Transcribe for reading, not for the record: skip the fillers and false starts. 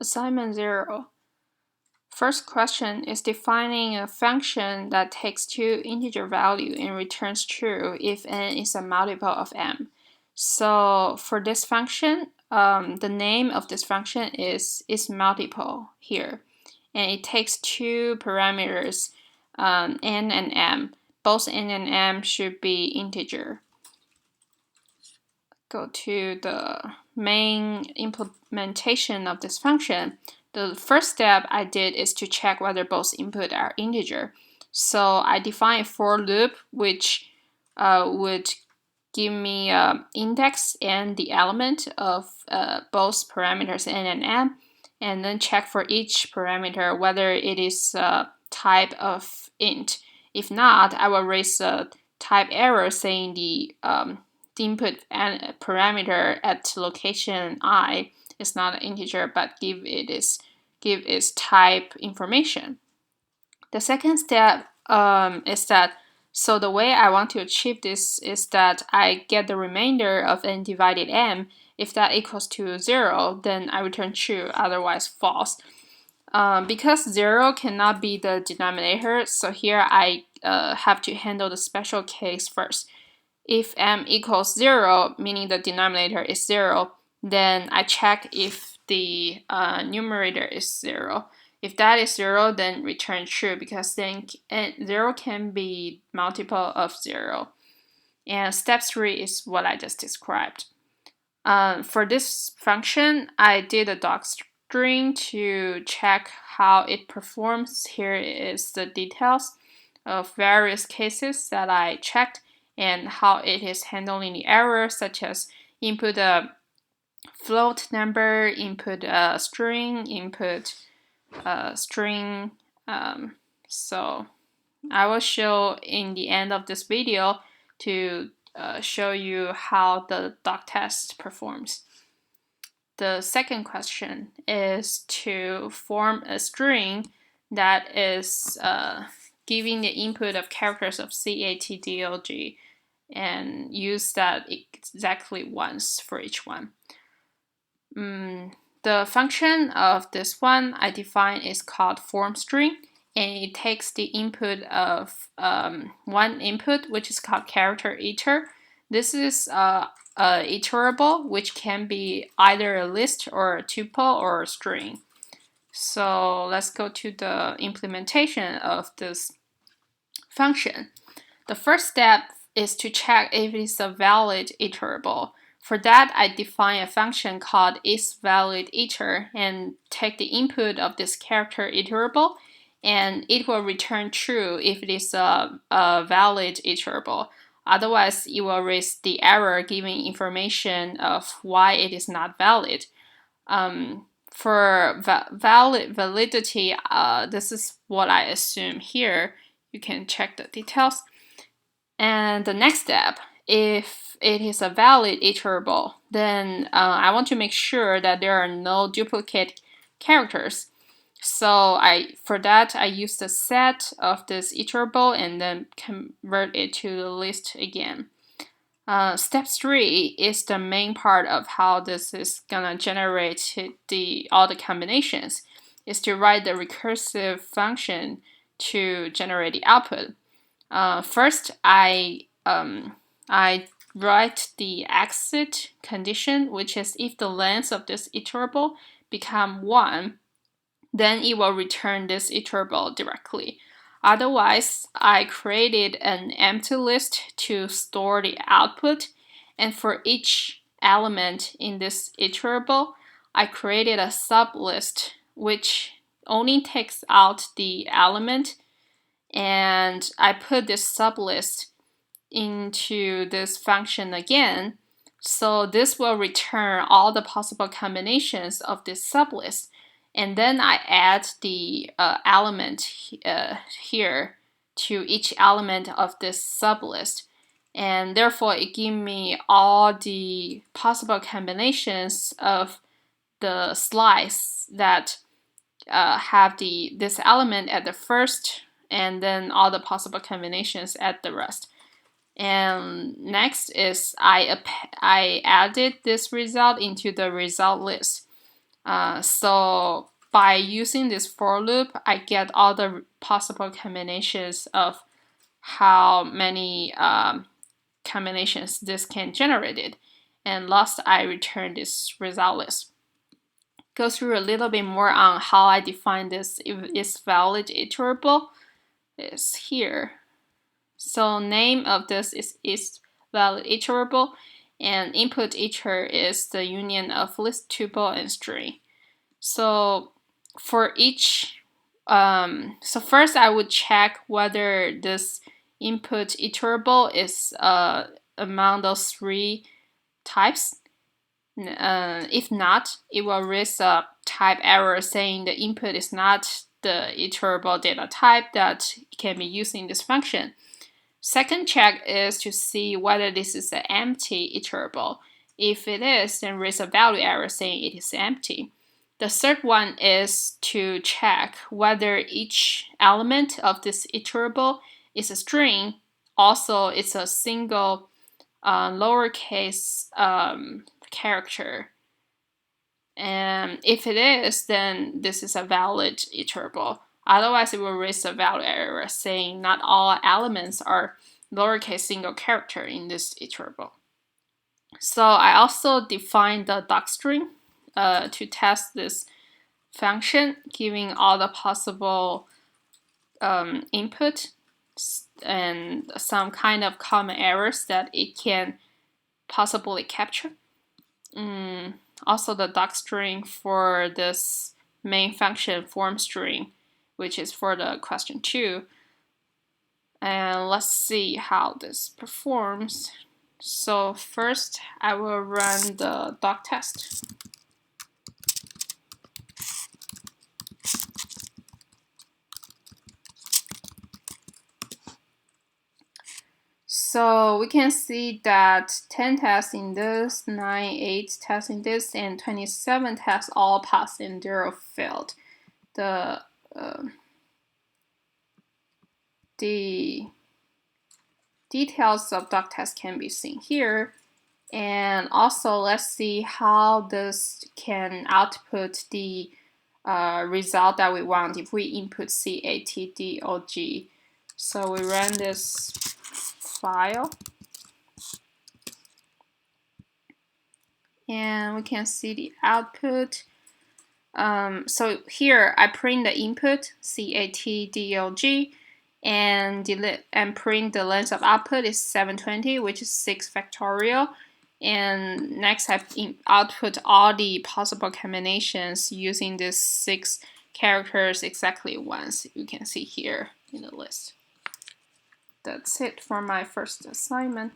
Assignment 0. First question is defining a function that takes two integer value and returns true if n is a multiple of m. So for this function, the name of this function is multiple here. And it takes two parameters, n and m. Both n and m should be integer. Go to the main implementation of this function. The first step I did is to check whether both input are integer. So I define a for loop which would give me an index and the element of both parameters n and m, and then check for each parameter whether it is a type of int. If not, I will raise a type error saying the input and parameter at location I is not an integer, but give its type information. The second step is that, so the way I want to achieve this is that I get the remainder of n divided m. If that equals to 0, then I return true, otherwise false. Because 0 cannot be the denominator, so here I have to handle the special case first. If m equals 0, meaning the denominator is 0, then I check if the numerator is 0. If that is 0, then return true, because then 0 can be multiple of 0. And step 3 is what I just described. For this function, I did a docstring to check how it performs. Here is the details of various cases that I checked and how it is handling the errors, such as input a float number, input a string, input a string. So I will show in the end of this video to show you how the doc test performs. The second question is to form a string that is giving the input of characters of CATDOG, and use that exactly once for each one. The function of this one I define is called form string, and it takes the input of one input, which is called character iter. This is iterable, which can be either a list or a tuple or a string. So let's go to the implementation of this function. The first step is to check if it is a valid iterable. For that, I define a function called isValidIter and take the input of this character iterable, and it will return true if it is a valid iterable. Otherwise, it will raise the error giving information of why it is not valid. For validity, this is what I assume here. You can check the details. And the next step, if it is a valid iterable, then I want to make sure that there are no duplicate characters. So for that, I use the set of this iterable and then convert it to the list again. Step 3 is the main part of how this is gonna generate all the combinations, is to write the recursive function to generate the output. First, I write the exit condition, which is if the length of this iterable become 1, then it will return this iterable directly. Otherwise, I created an empty list to store the output, and for each element in this iterable, I created a sublist which only takes out the element, and I put this sublist into this function again. So this will return all the possible combinations of this sublist. And then I add the element here to each element of this sublist. And therefore, it gives me all the possible combinations of the slice that have this element at the first, and then all the possible combinations at the rest. And next is I added this result into the result list. So by using this for loop, I get all the possible combinations of how many combinations this can generate it. And last, I return this result list. Go through a little bit more on how I define this if it's valid iterable is here. So name of this is valid iterable, and input iter is the union of list tuple and string. So for each, so first I would check whether this input iterable is among those three types. If not, it will raise a type error saying the input is not the iterable data type that can be used in this function. Second check is to see whether this is an empty iterable. If it is, then raise a value error saying it is empty. The third one is to check whether each element of this iterable is a string. Also, it's a single lowercase character. And if it is, then this is a valid iterable. Otherwise, it will raise a value error saying not all elements are lowercase single character in this iterable. So I also defined the docstring to test this function, giving all the possible input and some kind of common errors that it can possibly capture. Also the docstring for this main function form string, which is for the question 2. And let's see how this performs. So first I will run the doc test. So we can see that 10 tests in this, 9, 8 tests in this, and 27 tests all passed and 0 failed. The details of doc test can be seen here. And also, let's see how this can output the result that we want if we input CATDOG. So we run this file. And we can see the output. So here I print the input CATDOG and print the length of output is 720, which is 6 factorial. And next I output all the possible combinations using these 6 characters exactly once. You can see here in the list. That's it for my first assignment.